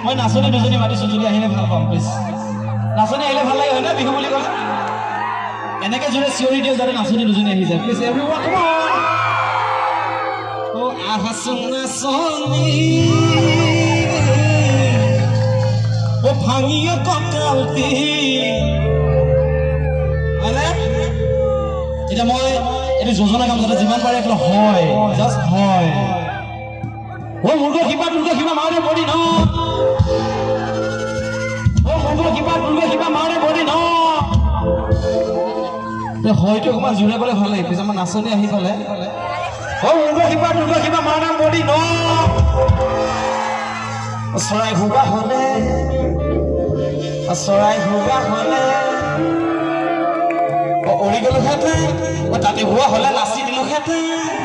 মই নাচনী দুজনী মাতিছো যদি আহিলে ভাল পাম প্লিজ নাচনী আহিলে ভাল লাগে হয় না বিহু বুলি ক'লে এনেকে জোৰে চিঞৰি দিওঁ যাতে নাচনী দুজনী আহি যায় প্লিজ এভৰিৱান কাম অন ও আহাচোন নাচনী ও ভাঙিয়ে কঁকালটি হয়নে এতিয়া মই এইটো যোজনা কাম যাতে যিমান পাৰে এইটো হয় জাষ্ট হয় ও মুৰ্গ কিবা মাৰে বডি ন ও মুৰ্গ কিবা মাৰে বডি ন হয়তো অকণমান জোৰে ক'লে ভাল লাগে পিছত আমাৰ নাচনী আহি পালে ও মুৰ্গ কিবা মাৰে বডি ন চৰাই হুবা হ'লে উৰি গ'লো হেঁতেন তাতে হোৱা হ'লে নাচি দিলো হেঁতেন